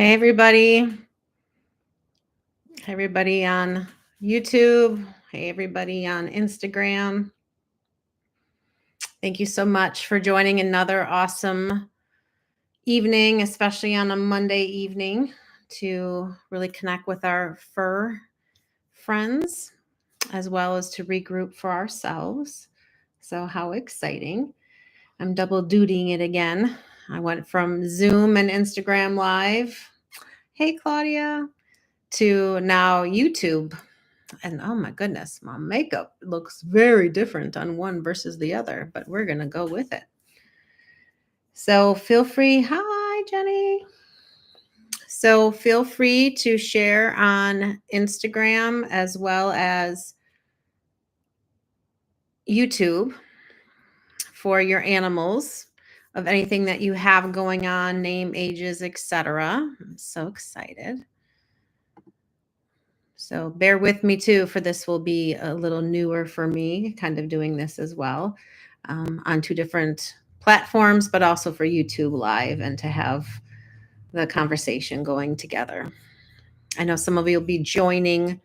Hey everybody. Hey everybody on YouTube. Hey everybody on Instagram. Thank you so much for joining another awesome evening, especially on a Monday evening, to really connect with our fur friends as well as to regroup for ourselves. So, how exciting! I'm double dutying it again. I went from Zoom and Instagram Live. Hey, Claudia. To now YouTube. And oh my goodness, my makeup looks very different on one versus the other, but we're going to go with it. So feel free. Hi, Jenny. So feel free to share on Instagram as well as YouTube for your animals of anything that you have going on, name, ages, etc. I'm so excited. So bear with me too, for this will be a little newer for me, kind of doing this as well on two different platforms, but also for YouTube Live and to have the conversation going together. I know some of you will be joining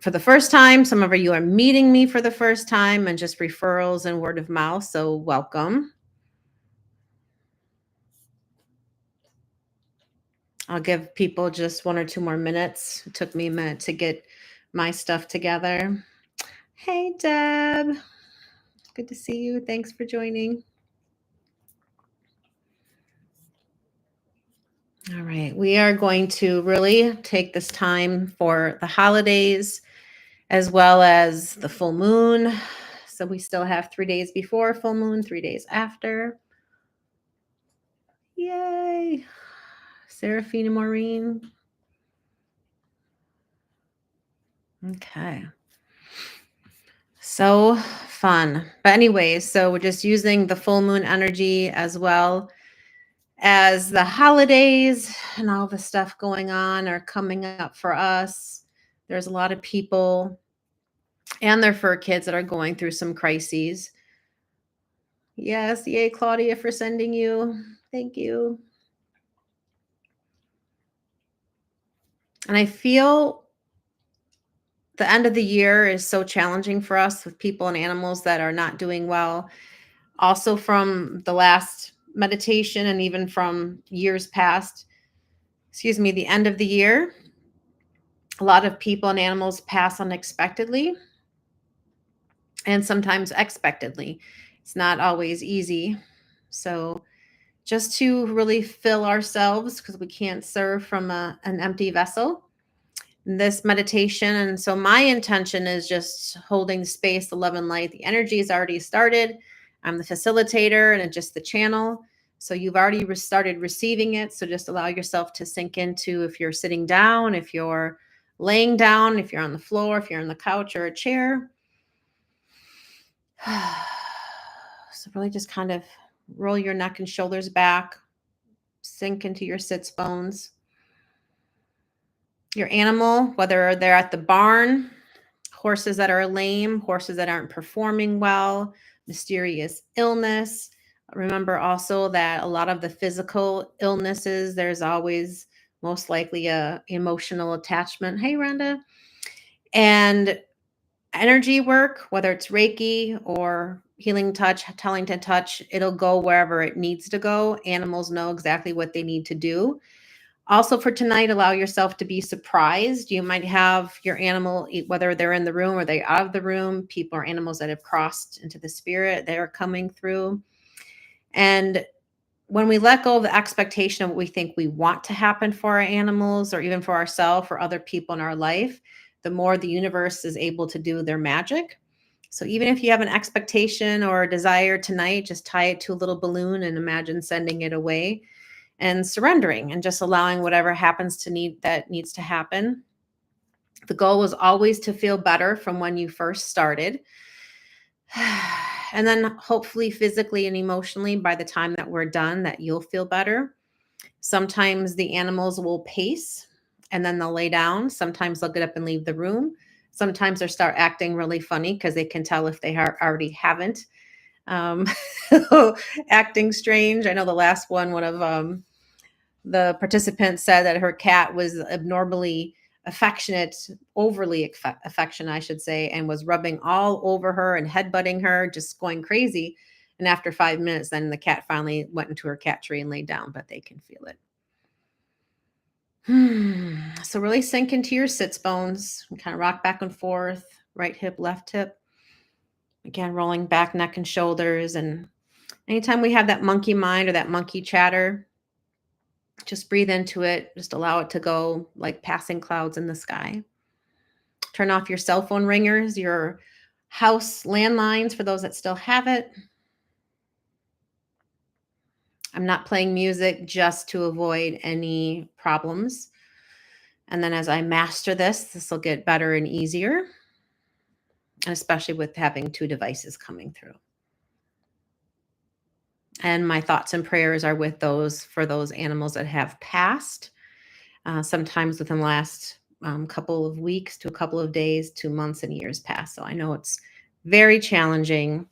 for the first time. Some of you are meeting me for the first time and just referrals and word of mouth. So welcome. I'll give people just 1 or 2 more minutes. It took me a minute to get my stuff together. Hey, Deb. Good to see you. Thanks for joining. All right. We are going to really take this time for the holidays as well as the full moon. So we still have 3 days before full moon, 3 days after. Yay. Seraphina Maureen. Okay. So fun. But anyways, so we're just using the full moon energy as well as the holidays and all the stuff going on are coming up for us. There's a lot of people and their fur kids that are going through some crises. Yes, yay, Claudia, for sending you. Thank you. And I feel the end of the year is so challenging for us with people and animals that are not doing well. Also, from the last meditation and even from years past, the end of the year, a lot of people and animals pass unexpectedly and sometimes expectedly. It's not always easy. So, just to really fill ourselves, because we can't serve from an empty vessel, this meditation. And so my intention is just holding the space, the love and light. The energy has already started. I'm the facilitator and it's just the channel. So you've already started receiving it. So just allow yourself to sink into, if you're sitting down, if you're laying down, if you're on the floor, if you're on the couch or a chair. So really just kind of roll your neck and shoulders back, sink into your sits bones. Your animal, whether they're at the barn, horses that are lame, horses that aren't performing well, mysterious illness. Remember also that a lot of the physical illnesses, there's always most likely a emotional attachment. Hey, Rhonda. And energy work, whether it's Reiki or healing touch, telling to touch, it'll go wherever it needs to go. Animals know exactly what they need to do. Also for tonight, allow yourself to be surprised. You might have your animal, whether they're in the room or they're out of the room, people or animals that have crossed into the spirit, they are coming through. And when we let go of the expectation of what we think we want to happen for our animals or even for ourselves or other people in our life, the more the universe is able to do their magic. So even if you have an expectation or a desire tonight, just tie it to a little balloon and imagine sending it away and surrendering and just allowing whatever happens to needs to happen. The goal was always to feel better from when you first started. And then hopefully physically and emotionally by the time that we're done, that you'll feel better. Sometimes the animals will pace and then they'll lay down. Sometimes they'll get up and leave the room. Sometimes they'll start acting really funny because they can tell if they already haven't. Acting strange. I know the last one of The participant said that her cat was abnormally affectionate, overly affectionate, I should say, and was rubbing all over her and headbutting her, just going crazy. And after 5 minutes, then the cat finally went into her cat tree and laid down, but they can feel it. So really sink into your sits bones and kind of rock back and forth, right hip, left hip. Again, rolling back, neck and shoulders. And anytime we have that monkey mind or that monkey chatter, just breathe into it. Just allow it to go like passing clouds in the sky. Turn off your cell phone ringers, your house landlines for those that still have it. I'm not playing music just to avoid any problems. And then as I master this will get better and easier, and especially with having two devices coming through. And my thoughts and prayers are with those for those animals that have passed, sometimes within the last couple of weeks to a couple of days to months and years past. So I know it's very challenging,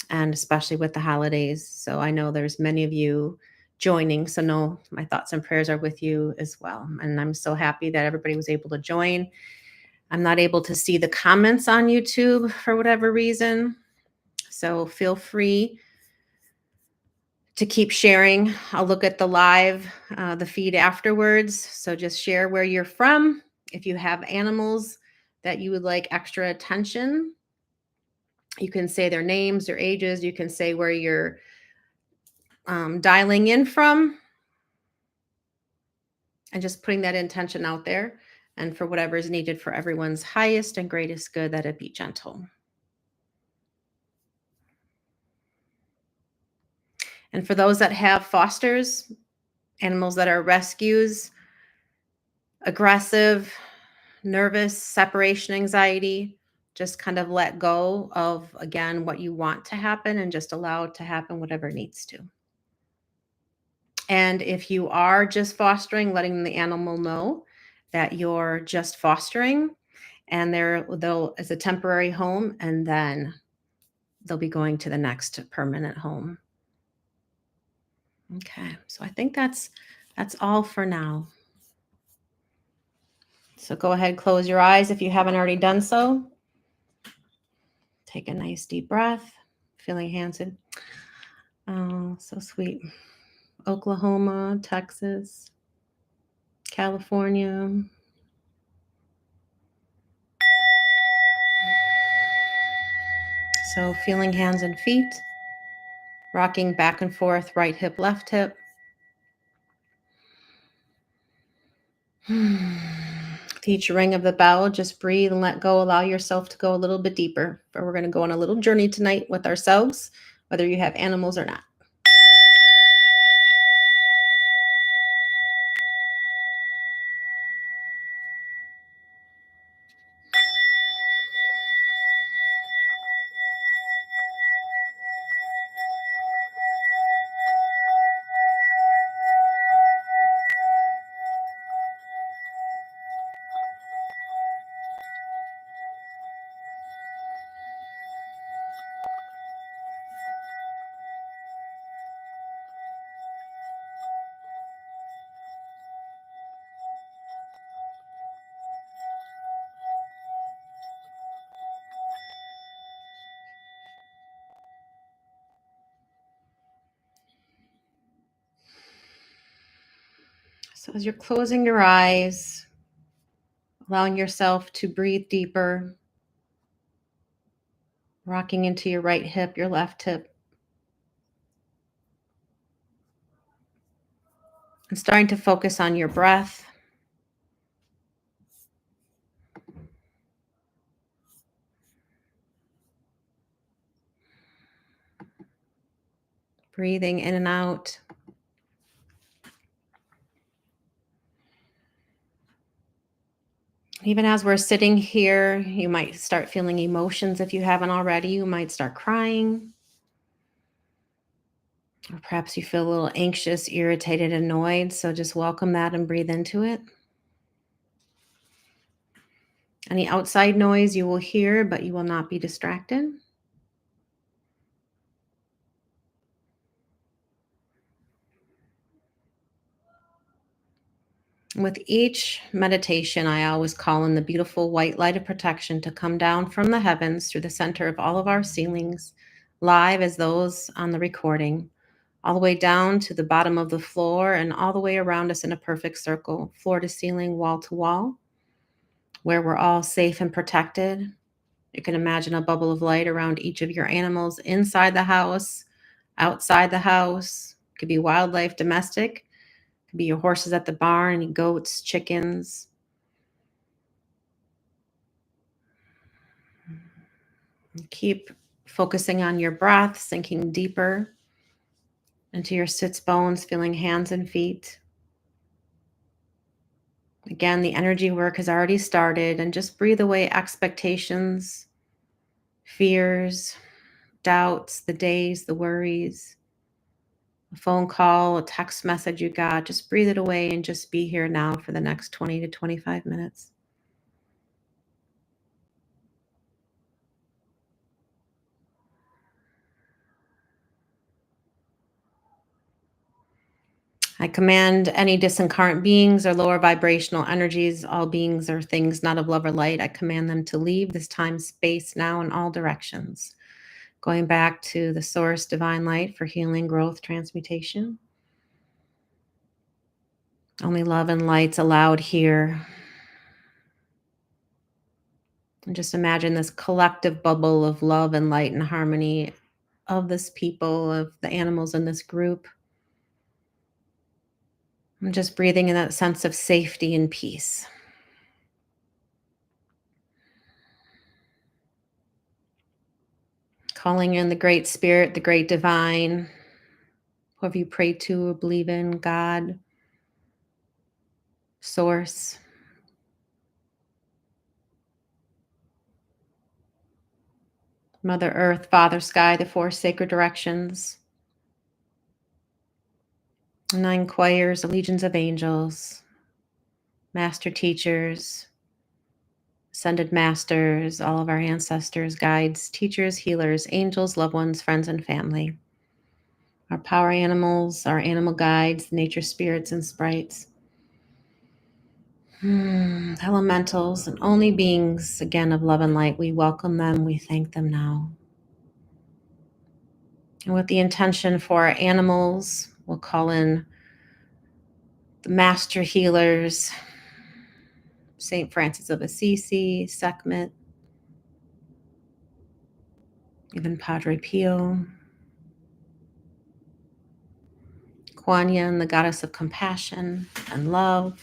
and especially with the holidays. So I know there's many of you joining. So no, my thoughts and prayers are with you as well. And I'm so happy that everybody was able to join. I'm not able to see the comments on YouTube for whatever reason. So feel free to keep sharing. I'll look at the live, the feed afterwards. So just share where you're from. If you have animals that you would like extra attention, you can say their names, their ages. You can say where you're dialing in from, and just putting that intention out there. And for whatever is needed for everyone's highest and greatest good, that it be gentle. And for those that have fosters, animals that are rescues, aggressive, nervous, separation anxiety, just kind of let go of, again, what you want to happen and just allow it to happen, whatever it needs to. And if you are just fostering, letting the animal know that you're just fostering, and they'll it's a temporary home, and then they'll be going to the next permanent home. Okay, so I think that's all for now. So go ahead, close your eyes if you haven't already done so. Take a nice deep breath, feeling hands in. Oh, so sweet. Oklahoma, Texas, California. So feeling hands and feet, rocking back and forth, right hip, left hip. With each ring of the bell, just breathe and let go. Allow yourself to go a little bit deeper. But we're going to go on a little journey tonight with ourselves, whether you have animals or not. So as you're closing your eyes, allowing yourself to breathe deeper, rocking into your right hip, your left hip, and starting to focus on your breath. Breathing in and out. Even as we're sitting here, you might start feeling emotions if you haven't already. You might start crying. Or perhaps you feel a little anxious, irritated, annoyed. So just welcome that and breathe into it. Any outside noise you will hear, but you will not be distracted. With each meditation, I always call in the beautiful white light of protection to come down from the heavens through the center of all of our ceilings, live as those on the recording, all the way down to the bottom of the floor and all the way around us in a perfect circle, floor to ceiling, wall to wall, where we're all safe and protected. You can imagine a bubble of light around each of your animals inside the house, outside the house. It could be wildlife, domestic. It could be your horses at the barn, any goats, chickens. Keep focusing on your breath, sinking deeper into your sits bones, feeling hands and feet. Again, the energy work has already started, and just breathe away expectations, fears, doubts, the days, the worries, a phone call, a text message you got. Just breathe it away and just be here now for the next 20 to 25 minutes. I command any disincarnate beings or lower vibrational energies, all beings or things not of love or light, I command them to leave this time, space now in all directions. Going back to the source, divine light for healing, growth, transmutation. Only love and light's allowed here. And just imagine this collective bubble of love and light and harmony of this people, of the animals in this group. I'm just breathing in that sense of safety and peace. Calling in the great spirit, the great divine, whoever you pray to or believe in, God, source. Mother Earth, Father Sky, the four sacred directions, 9 choirs, the legions of angels, master teachers, ascended masters, all of our ancestors, guides, teachers, healers, angels, loved ones, friends, and family. Our power animals, our animal guides, nature spirits and sprites. Elementals and only beings, again, of love and light. We welcome them. We thank them now. And with the intention for our animals, we'll call in the master healers, St. Francis of Assisi, Sekhmet, even Padre Pio, Kuan Yin, the goddess of compassion and love,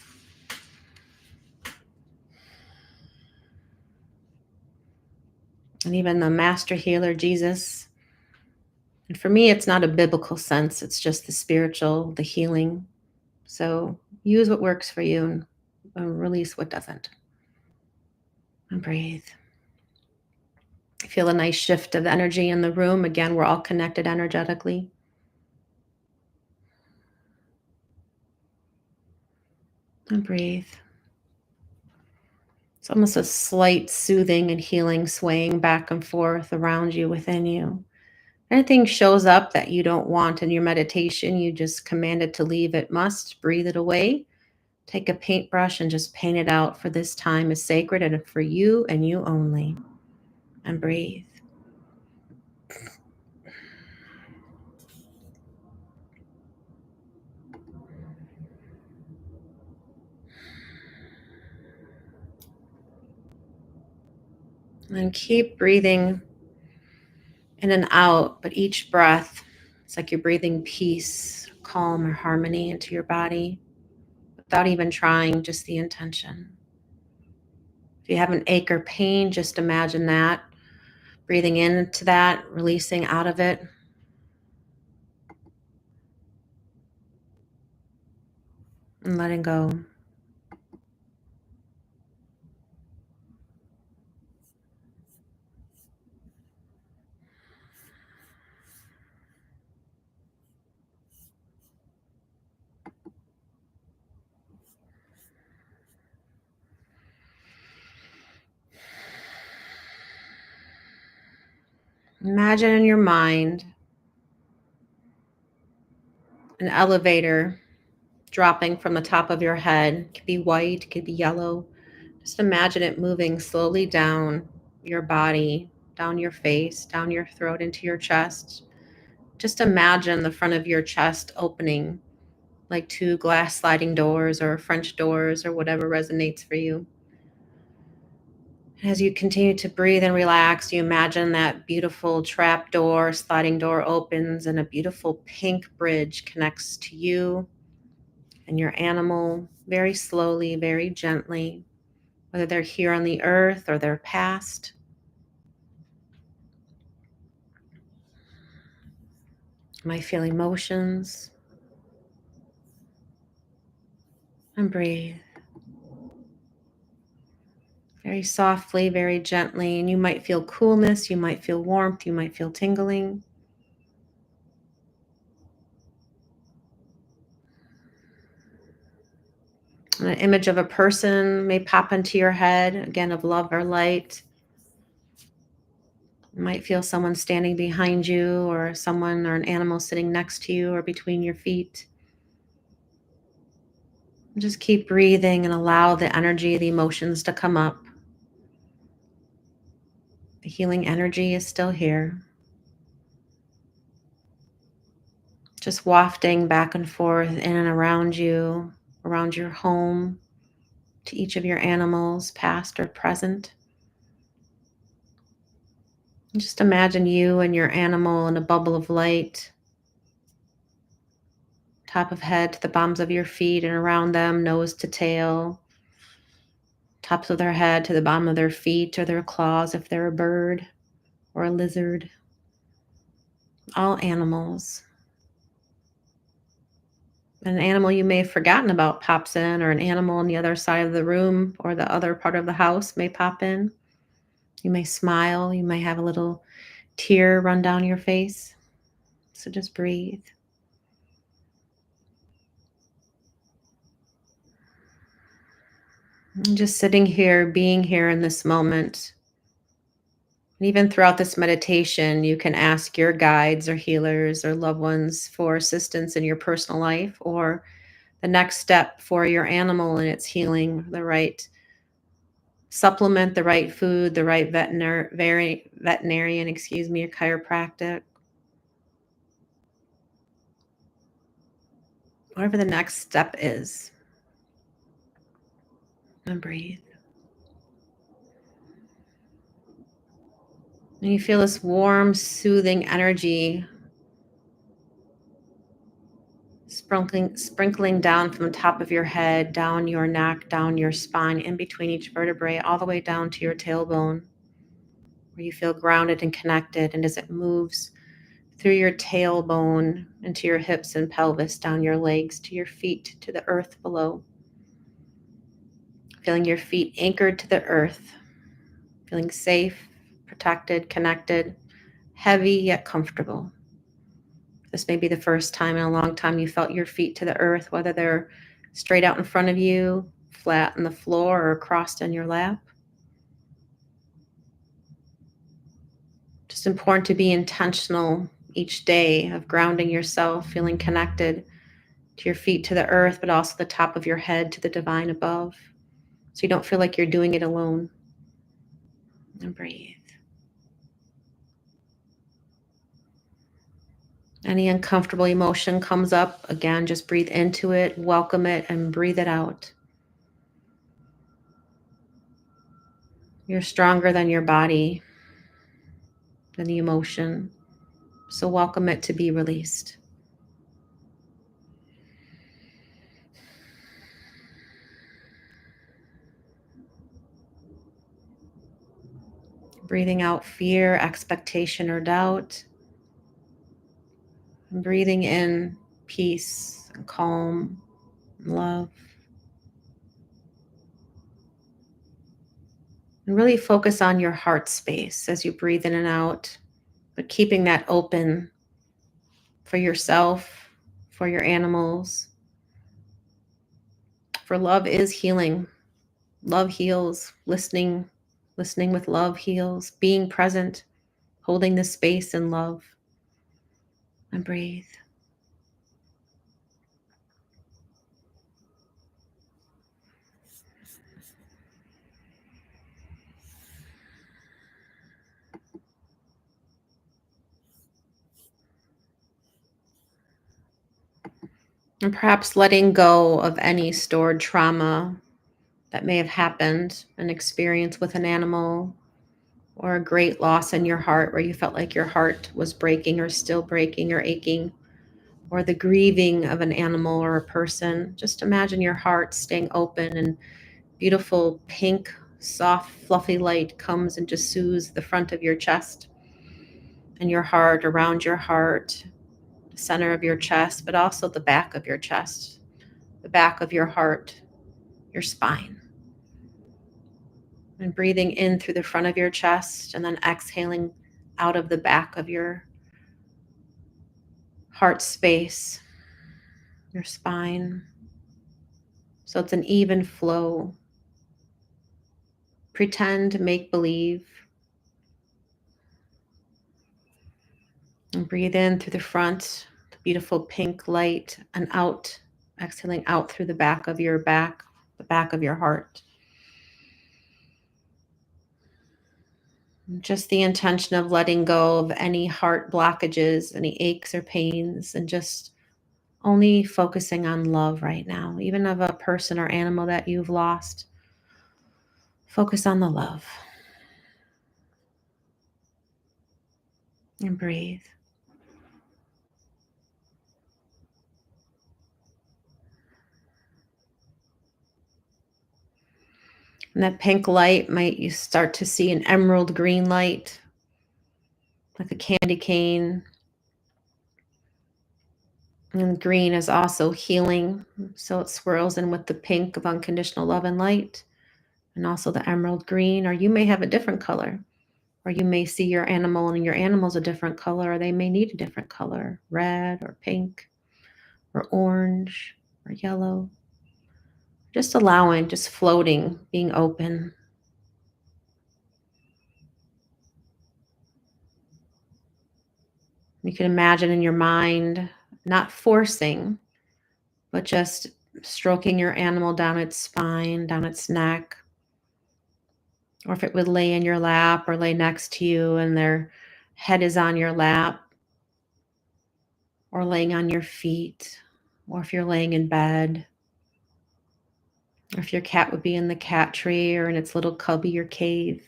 and even the master healer, Jesus. And for me, it's not a biblical sense. It's just the spiritual, the healing. So use what works for you and release what doesn't. And breathe. Feel a nice shift of energy in the room. Again, we're all connected energetically. And breathe. It's almost a slight soothing and healing swaying back and forth around you, within you. Anything shows up that you don't want in your meditation, you just command it to leave. It must. Breathe it away. Take a paintbrush and just paint it out, for this time is sacred and for you and you only. And breathe. And keep breathing in and out, but each breath, it's like you're breathing peace, calm, or harmony into your body without even trying, just the intention. If you have an ache or pain, just imagine that, breathing into that, releasing out of it, and letting go. Imagine in your mind an elevator dropping from the top of your head. It could be white, it could be yellow. Just imagine it moving slowly down your body, down your face, down your throat, into your chest. Just imagine the front of your chest opening like two glass sliding doors or French doors or whatever resonates for you. As you continue to breathe and relax, you imagine that beautiful trap door, sliding door opens, and a beautiful pink bridge connects to you and your animal very slowly, very gently, whether they're here on the earth or they're past. You might feel emotions. And breathe very softly, very gently. And you might feel coolness, you might feel warmth, you might feel tingling. An image of a person may pop into your head, again, of love or light. You might feel someone standing behind you, or someone or an animal sitting next to you or between your feet. Just keep breathing and allow the energy, the emotions to come up. The healing energy is still here. Just wafting back and forth in and around you, around your home, to each of your animals, past or present. And just imagine you and your animal in a bubble of light, top of head to the bottoms of your feet and around them, nose to tail, tops of their head to the bottom of their feet or their claws if they're a bird or a lizard. All animals. An animal you may have forgotten about pops in, or an animal on the other side of the room or the other part of the house may pop in. You may smile, you may have a little tear run down your face. So just breathe. And just sitting here, being here in this moment. And even throughout this meditation, you can ask your guides or healers or loved ones for assistance in your personal life, or the next step for your animal in its healing, the right supplement, the right food, the right veterinarian, or chiropractic, whatever the next step is. And breathe. And you feel this warm, soothing energy sprinkling down from the top of your head, down your neck, down your spine, in between each vertebrae, all the way down to your tailbone, where you feel grounded and connected. And as it moves through your tailbone into your hips and pelvis, down your legs to your feet, to the earth below, feeling your feet anchored to the earth, feeling safe, protected, connected, heavy yet comfortable. This may be the first time in a long time you felt your feet to the earth, whether they're straight out in front of you, flat on the floor, or crossed on your lap. Just important to be intentional each day of grounding yourself, feeling connected to your feet to the earth, but also the top of your head to the divine above. So you don't feel like you're doing it alone. And breathe. Any uncomfortable emotion comes up, again, just breathe into it, welcome it, and breathe it out. You're stronger than your body, than the emotion. So welcome it to be released. Breathing out fear, expectation, or doubt. And breathing in peace and calm and love. And really focus on your heart space as you breathe in and out, but keeping that open for yourself, for your animals. For love is healing. Love heals. Listening with love heals. Being present, holding the space in love. And breathe. And perhaps letting go of any stored trauma that may have happened, an experience with an animal, or a great loss in your heart where you felt like your heart was breaking or still breaking or aching, or the grieving of an animal or a person. Just imagine your heart staying open and beautiful pink, soft, fluffy light comes and just soothes the front of your chest and your heart, around your heart, the center of your chest, but also the back of your chest, the back of your heart, your spine. And breathing in through the front of your chest and then exhaling out of the back of your heart space, your spine. So it's an even flow. Pretend, make believe. And breathe in through the front, the beautiful pink light, and out, exhaling out through the back of your back, the back of your heart. Just the intention of letting go of any heart blockages, any aches or pains, and just only focusing on love right now, even of a person or animal that you've lost. Focus on the love and breathe. And that pink light might you start to see an emerald green light, like a candy cane. And green is also healing. So it swirls in with the pink of unconditional love and light, and also the emerald green. Or you may have a different color, or you may see your animal and your animal's a different color, or they may need a different color, red or pink or orange or yellow. Just allowing, just floating, being open. You can imagine in your mind, not forcing, but just stroking your animal down its spine, down its neck, or if it would lay in your lap or lay next to you and their head is on your lap, or laying on your feet, or if you're laying in bed, or if your cat would be in the cat tree or in its little cubby or cave.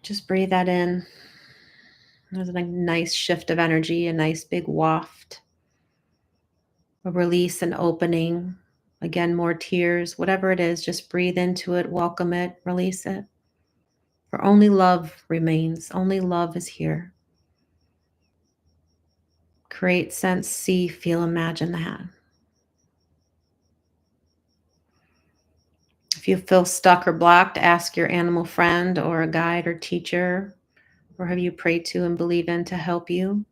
Just breathe that in. There's a nice shift of energy, a nice big waft, a release and opening. Again, more tears, whatever it is, just breathe into it, welcome it, release it. For only love remains, only love is here. Create, sense, see, feel, imagine that. If you feel stuck or blocked, ask your animal friend or a guide or teacher, or have you prayed to and believe in to help you.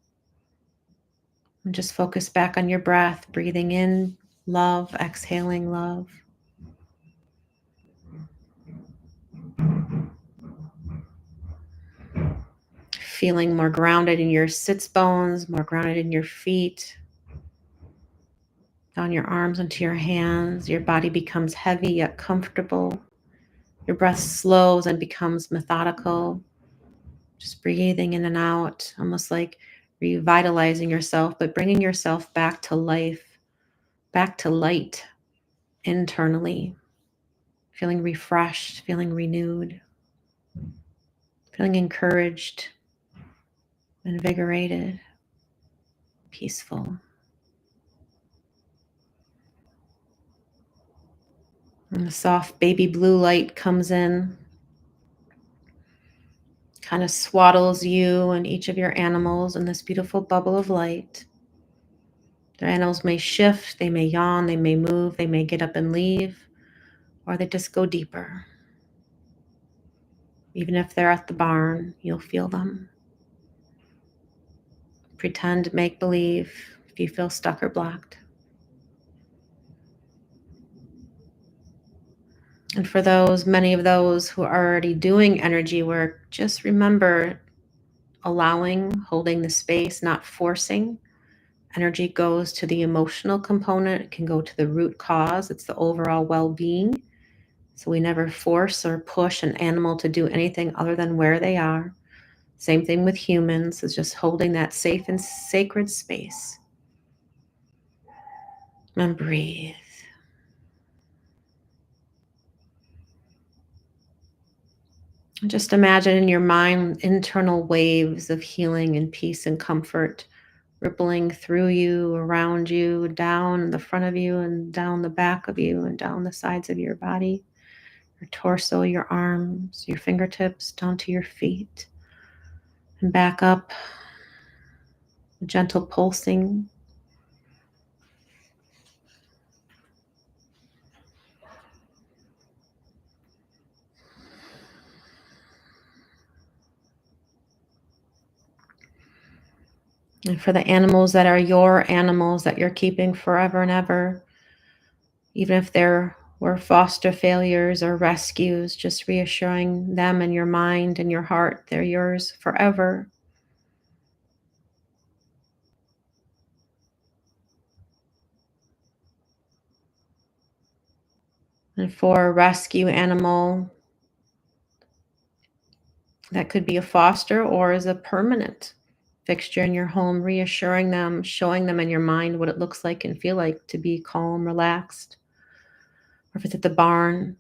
And just focus back on your breath, breathing in love, exhaling love. Feeling more grounded in your sits bones, more grounded in your feet, down your arms into your hands. Your body becomes heavy yet comfortable. Your breath slows and becomes methodical. Just breathing in and out, almost like revitalizing yourself, but bringing yourself back to life, back to light internally, feeling refreshed, feeling renewed, feeling encouraged, invigorated, peaceful. And the soft baby blue light comes in, kind of swaddles you and each of your animals in this beautiful bubble of light. Their animals may shift, they may yawn, they may move, they may get up and leave, or they just go deeper. Even if they're at the barn, you'll feel them. Pretend, make believe if you feel stuck or blocked. And for those, many of those who are already doing energy work, just remember allowing, holding the space, not forcing. Energy goes to the emotional component. It can go to the root cause. It's the overall well-being. So we never force or push an animal to do anything other than where they are. Same thing with humans, is just holding that safe and sacred space. And breathe. Just imagine in your mind internal waves of healing and peace and comfort rippling through you, around you, down the front of you, and down the back of you, and down the sides of your body, your torso, your arms, your fingertips, down to your feet, and back up, gentle pulsing. And for the animals that are your animals that you're keeping forever and ever, even if there were foster failures or rescues, just reassuring them in your mind and your heart, they're yours forever. And for a rescue animal, that could be a foster or as a permanent fixture in your home, reassuring them, showing them in your mind what it looks like and feel like to be calm, relaxed. Or if it's at the barn,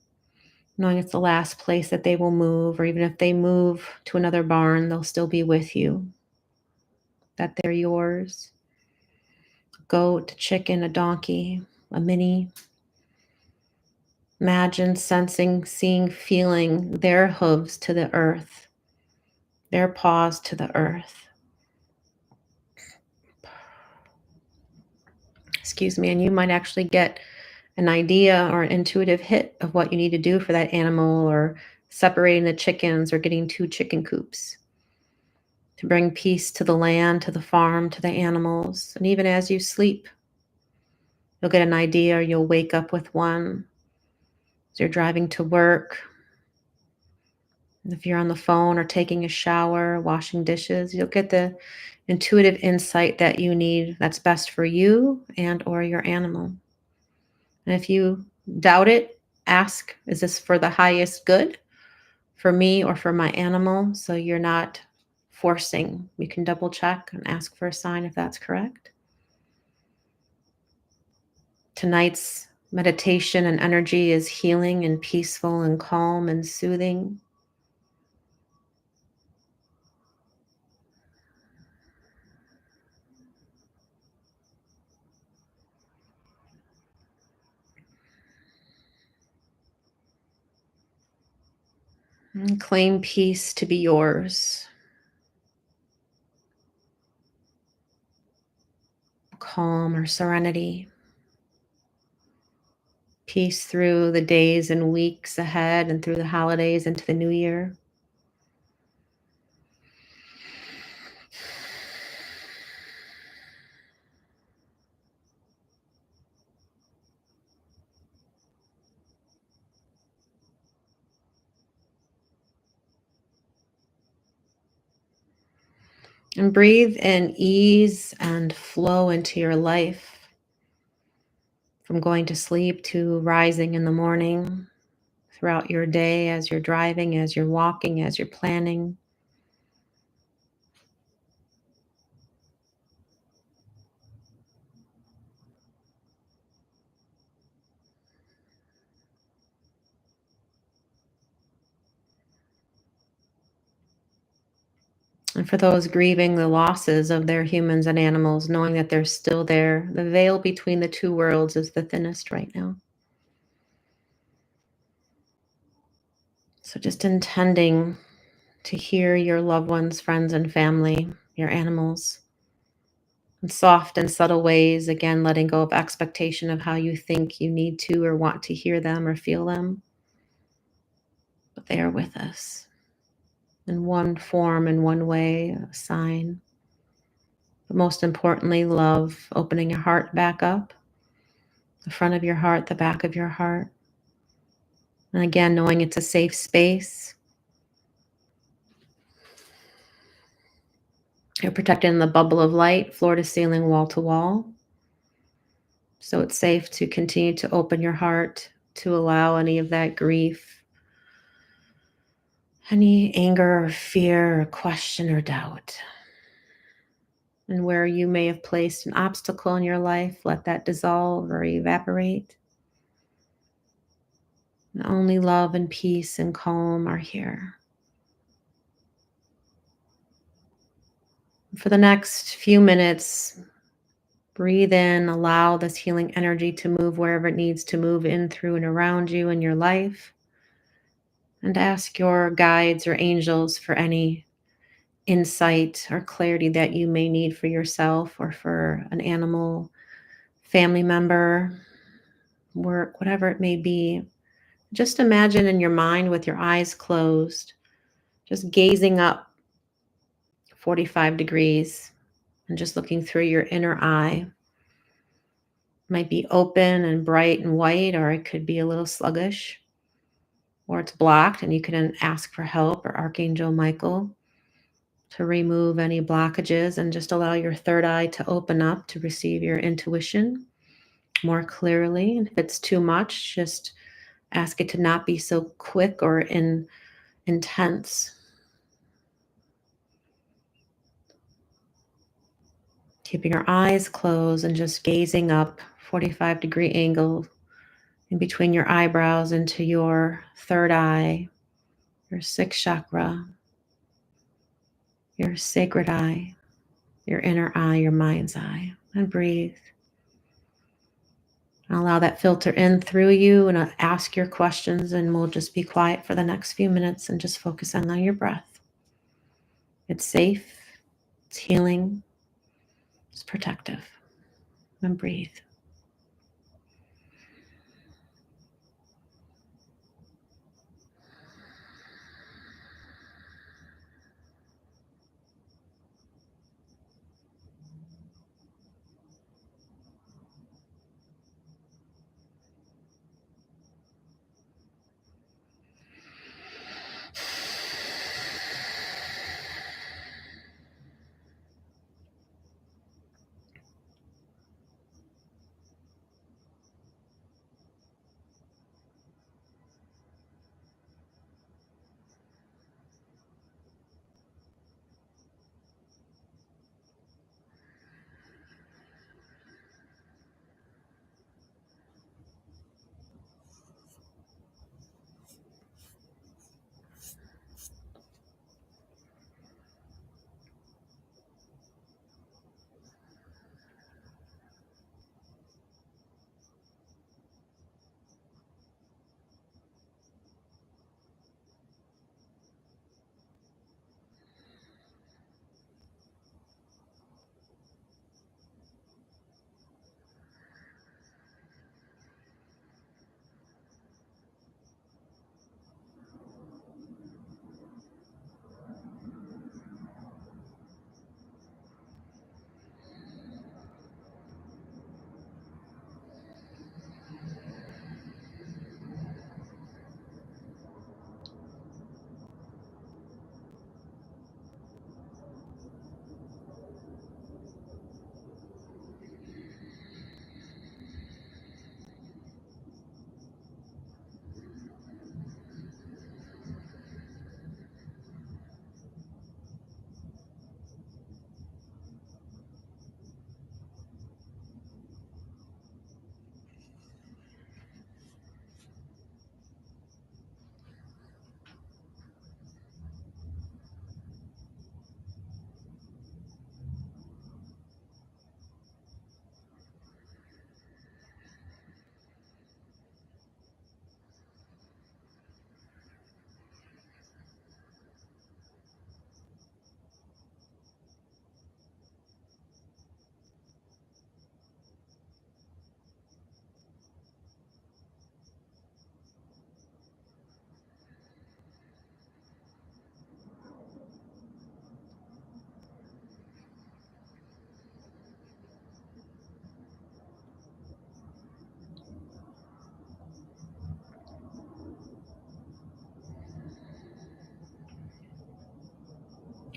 knowing it's the last place that they will move, or even if they move to another barn, they'll still be with you, that they're yours. A goat, a chicken, a donkey, a mini. Imagine sensing, seeing, feeling their hooves to the earth, their paws to the earth. Excuse me, and you might actually get an idea or an intuitive hit of what you need to do for that animal, or separating the chickens or getting 2 chicken coops to bring peace to the land, to the farm, to the animals. And even as you sleep, you'll get an idea, or you'll wake up with one. As you're driving to work, if you're on the phone or taking a shower, washing dishes, you'll get the intuitive insight that you need that's best for you and or your animal. And if you doubt it, ask, is this for the highest good for me or for my animal? So you're not forcing. You can double check and ask for a sign if that's correct. Tonight's meditation and energy is healing and peaceful and calm and soothing. And claim peace to be yours. Calm or serenity. Peace through the days and weeks ahead and through the holidays into the new year. And breathe in ease and flow into your life, from going to sleep to rising in the morning, throughout your day, as you're driving, as you're walking, as you're planning. And for those grieving the losses of their humans and animals, knowing that they're still there, the veil between the two worlds is the thinnest right now. So just intending to hear your loved ones, friends, and family, your animals, in soft and subtle ways, again, letting go of expectation of how you think you need to or want to hear them or feel them. But they are with us in one form, in one way, a sign. But most importantly, love, opening your heart back up, the front of your heart, the back of your heart. And again, knowing it's a safe space. You're protected in the bubble of light, floor to ceiling, wall to wall. So it's safe to continue to open your heart to allow any of that grief, any anger or fear or question or doubt. And where you may have placed an obstacle in your life, let that dissolve or evaporate. And only love and peace and calm are here. For the next few minutes, breathe in, allow this healing energy to move wherever it needs to move in, through, and around you in your life. And ask your guides or angels for any insight or clarity that you may need for yourself or for an animal, family member, work, whatever it may be. Just imagine in your mind with your eyes closed, just gazing up 45 degrees and just looking through your inner eye. Might be open and bright and white, or it could be a little sluggish, or it's blocked, and you can ask for help or Archangel Michael to remove any blockages and just allow your third eye to open up to receive your intuition more clearly. And if it's too much, just ask it to not be so quick or intense. Keeping your eyes closed and just gazing up 45-degree angle in between your eyebrows into your third eye, your sixth chakra, your sacred eye, your inner eye, your mind's eye. And breathe. And allow that filter in through you, and ask your questions, and we'll just be quiet for the next few minutes and just focus on your breath. It's safe, it's healing, it's protective. And breathe.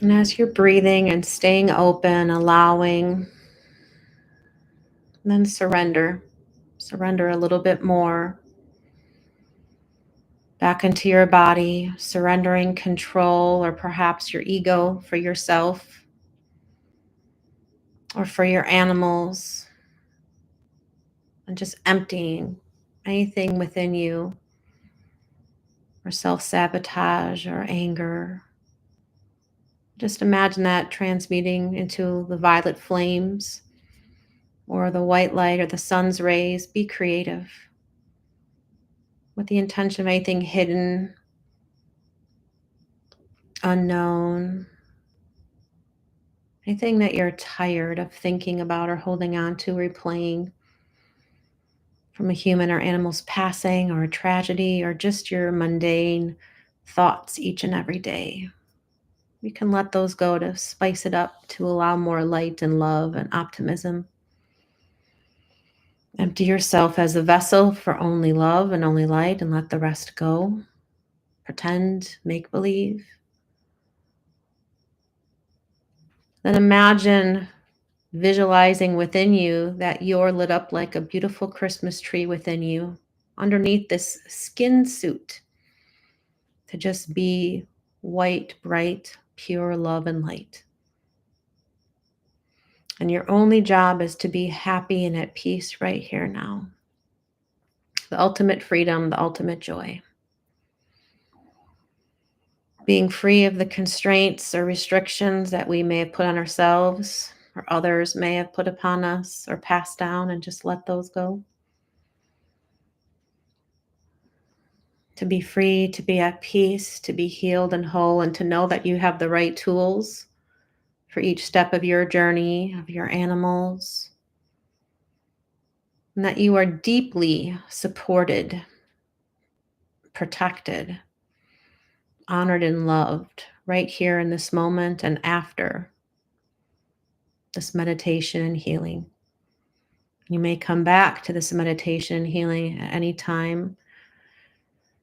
And as you're breathing and staying open, allowing, then surrender. Surrender a little bit more back into your body, surrendering control or perhaps your ego for yourself. or for your animals, and just emptying anything within you, or self-sabotage or anger. Just imagine that transmuting into the violet flames or the white light or the sun's rays. Be creative with the intention of anything hidden, unknown, anything that you're tired of thinking about or holding on to, replaying from a human or animal's passing or a tragedy or just your mundane thoughts each and every day. We can let those go to spice it up, to allow more light and love and optimism. Empty yourself as a vessel for only love and only light, and let the rest go. Pretend, make believe. Then imagine visualizing within you that you're lit up like a beautiful Christmas tree within you, underneath this skin suit, to just be white, bright, pure love and light. And your only job is to be happy and at peace right here now. The ultimate freedom, the ultimate joy. Being free of the constraints or restrictions that we may have put on ourselves or others may have put upon us or passed down, and just let those go. To be free, to be at peace, to be healed and whole, and to know that you have the right tools for each step of your journey, of your animals, and that you are deeply supported, protected, honored, and loved right here in this moment and after this meditation and healing. You may come back to this meditation and healing at any time,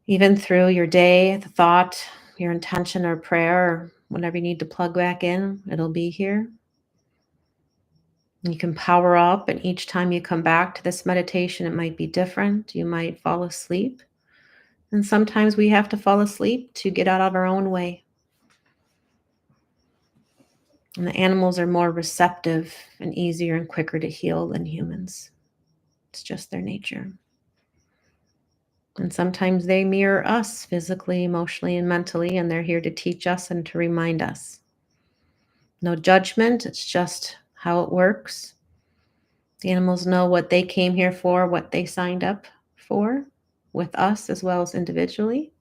even through your day, the thought, your intention or prayer, or whenever you need to plug back in, it'll be here. You can power up, and each time you come back to this meditation, it might be different. You might fall asleep. And sometimes we have to fall asleep to get out of our own way. And the animals are more receptive and easier and quicker to heal than humans. It's just their nature. And sometimes they mirror us physically, emotionally, and mentally, and they're here to teach us and to remind us. No judgment, it's just how it works. The animals know what they came here for, what they signed up for, with us as well as individually.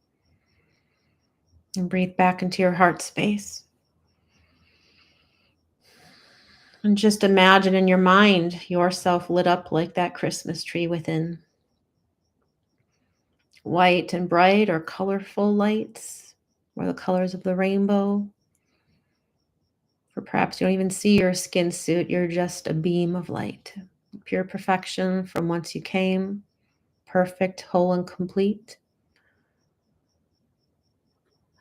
And breathe back into your heart space. And just imagine in your mind yourself lit up like that Christmas tree within. White and bright or colorful lights, or the colors of the rainbow. Or perhaps you don't even see your skin suit, you're just a beam of light. Pure perfection from whence you came, perfect, whole, and complete.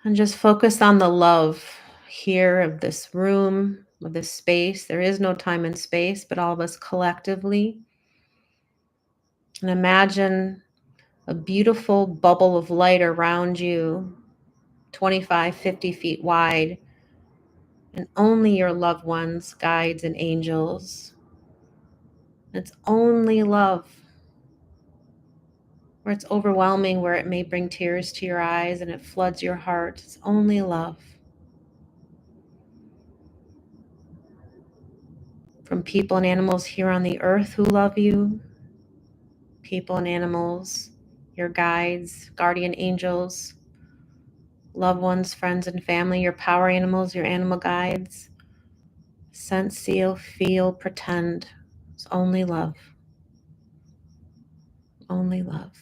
And just focus on the love here of this room, of this space. There is no time and space, but all of us collectively. And imagine a beautiful bubble of light around you, 25, 50 feet wide, and only your loved ones, guides, and angels. It's only love. Where it's overwhelming, where it may bring tears to your eyes and it floods your heart, it's only love. From people and animals here on the earth who love you, people and animals, your guides, guardian angels, loved ones, friends and family, your power animals, your animal guides. Sense, seal, feel, pretend. It's only love. Only love.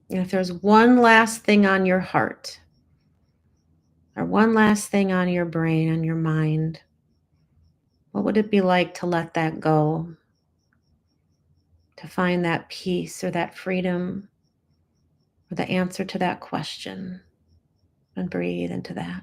And if there's one last thing on your heart, or one last thing on your brain, on your mind, what would it be like to let that go? To find that peace or that freedom or the answer to that question, and breathe into that.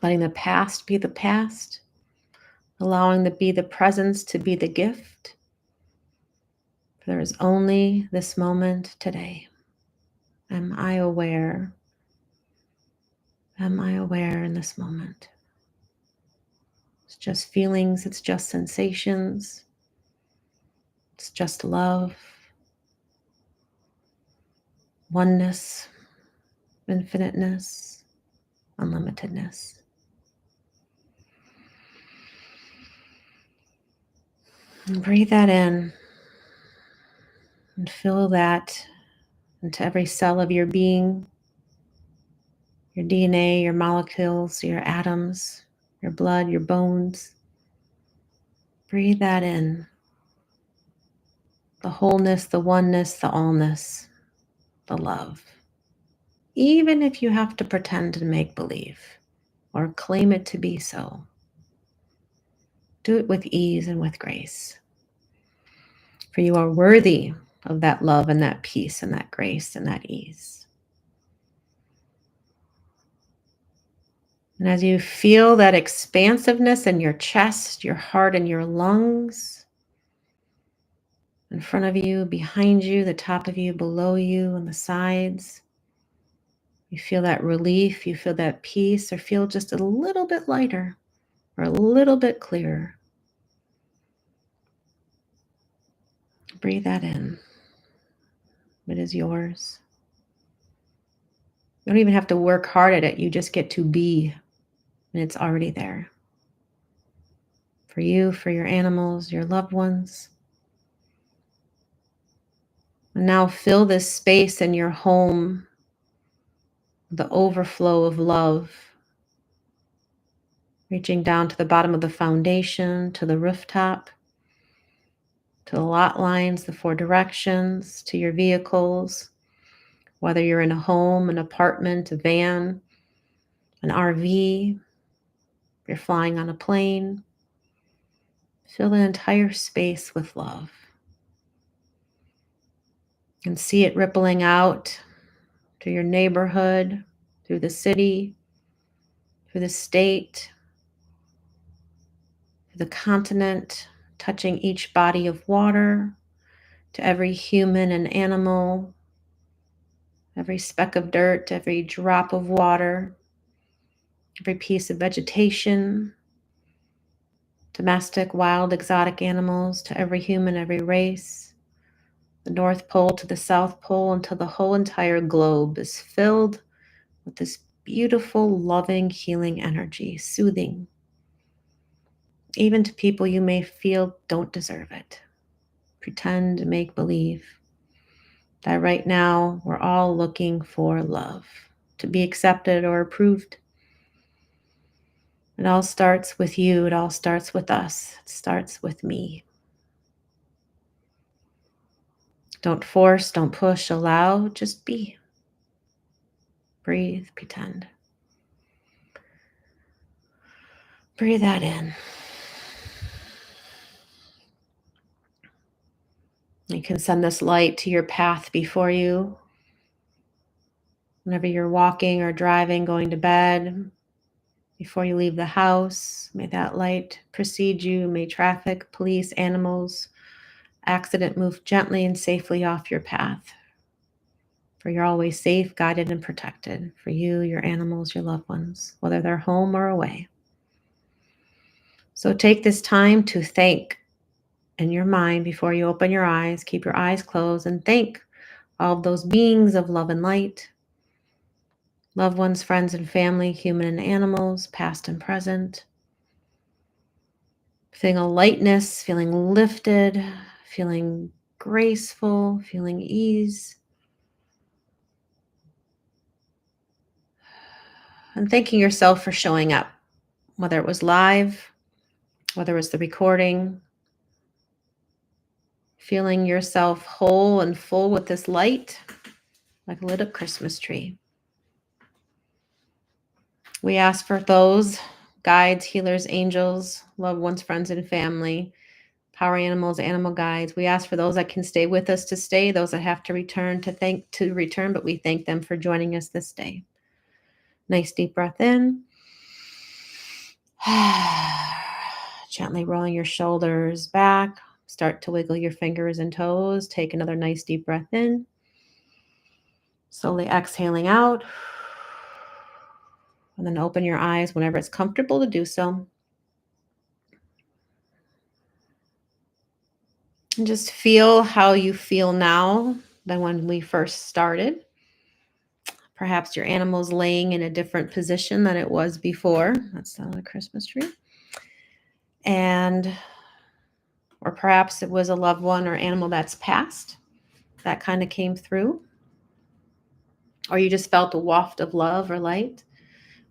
letting the past be the past, allowing the presence to be the gift. There is only this moment today. Am I aware? Am I aware in this moment? It's just feelings, it's just sensations, it's just love, oneness, infiniteness, unlimitedness. And breathe that in and feel that into every cell of your being, your DNA, your molecules, your atoms, your blood, your bones. Breathe that in. The wholeness, the oneness, the allness, the love. Even if you have to pretend and make believe or claim it to be so, do it with ease and with grace. For you are worthy of that love and that peace and that grace and that ease. And as you feel that expansiveness in your chest, your heart, and your lungs, in front of you, behind you, the top of you, below you, and the sides, you feel that relief, you feel that peace, or feel just a little bit lighter or a little bit clearer. Breathe that in. It is yours. You don't even have to work hard at it. You just get to be, and it's already there. For you, for your animals, your loved ones. And now fill this space in your home, the overflow of love, reaching down to the bottom of the foundation, to the rooftop, to the lot lines, the 4 directions, to your vehicles, whether you're in a home, an apartment, a van, an RV, you're flying on a plane. Fill the entire space with love. And see it rippling out to your neighborhood, through the city, through the state, through the continent, touching each body of water, to every human and animal, every speck of dirt, every drop of water, every piece of vegetation, domestic, wild, exotic animals, to every human, every race, the North Pole to the South Pole, until the whole entire globe is filled with this beautiful, loving, healing energy, soothing, even to people you may feel don't deserve it. Pretend, make believe that right now we're all looking for love, to be accepted or approved. It all starts with you. It all starts with us. It starts with me. Don't force, don't push, allow, just be. Breathe, pretend. Breathe that in. You can send this light to your path before you. Whenever you're walking or driving, going to bed, before you leave the house, may that light precede you. May traffic, police, animals, accident move gently and safely off your path. For you're always safe, guided, and protected. For you, your animals, your loved ones, whether they're home or away. So take this time to thank in your mind before you open your eyes. Keep your eyes closed and thank all of those beings of love and light, loved ones, friends, and family, human and animals, past and present. Feeling a lightness, feeling lifted, feeling graceful, feeling ease. And thanking yourself for showing up, whether it was live, whether it was the recording, feeling yourself whole and full with this light, like a lit up Christmas tree. We ask for those guides, healers, angels, loved ones, friends, and family, power animals, animal guides. We ask for those that can stay with us to stay, those that have to return to return, but we thank them for joining us this day. Nice deep breath in. Gently rolling your shoulders back. Start to wiggle your fingers and toes. Take another nice deep breath in. Slowly exhaling out. And then open your eyes whenever it's comfortable to do so. And just feel how you feel now than when we first started. Perhaps your animal's laying in a different position than it was before. That's not a Christmas tree. And, or perhaps it was a loved one or animal that's passed that kind of came through. Or you just felt a waft of love or light.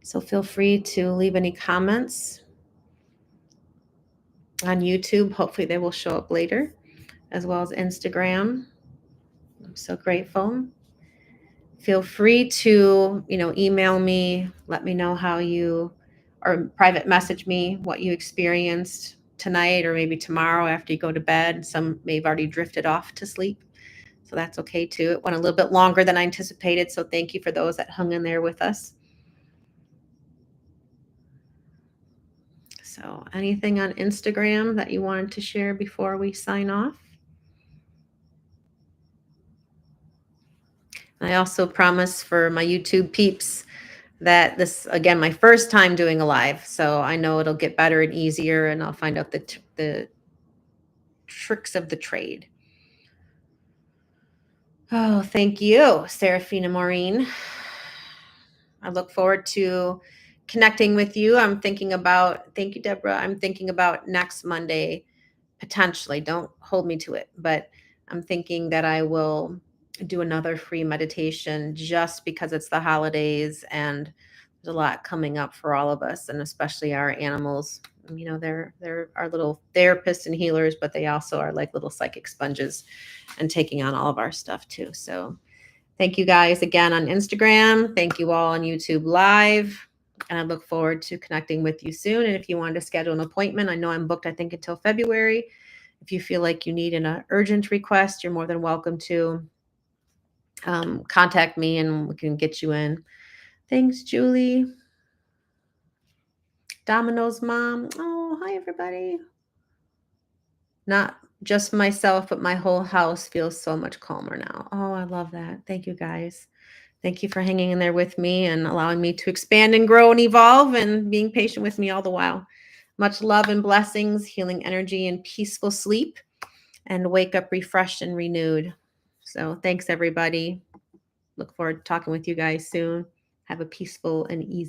So feel free to leave any comments on YouTube. Hopefully they will show up later, as well as Instagram. I'm so grateful. Feel free to, email me, let me know how you, or private message me what you experienced tonight or maybe tomorrow after you go to bed. Some may have already drifted off to sleep. So that's okay too. It went a little bit longer than I anticipated. So thank you for those that hung in there with us. So anything on Instagram that you wanted to share before we sign off? I also promise for my YouTube peeps that this, again, my first time doing a live. So I know it'll get better and easier and I'll find out the tricks of the trade. Oh, thank you, Serafina Maureen. I look forward to connecting with you. Thank you, Deborah. I'm thinking about next Monday, potentially. Don't hold me to it, but I'm thinking that I will do another free meditation just because it's the holidays and there's a lot coming up for all of us and especially our animals. They're our little therapists and healers, but they also are like little psychic sponges and taking on all of our stuff too. So thank you guys again on Instagram. Thank you all on YouTube Live. And I look forward to connecting with you soon. And if you wanted to schedule an appointment, I know I'm booked, I think, until February. If you feel like you need an urgent request, you're more than welcome to contact me and we can get you in. Thanks, Julie. Domino's mom. Oh, hi, everybody. Not just myself, but my whole house feels so much calmer now. Oh, I love that. Thank you, guys. Thank you for hanging in there with me and allowing me to expand and grow and evolve and being patient with me all the while. Much love and blessings, healing energy and peaceful sleep, and wake up refreshed and renewed. So thanks, everybody. Look forward to talking with you guys soon. Have a peaceful and easy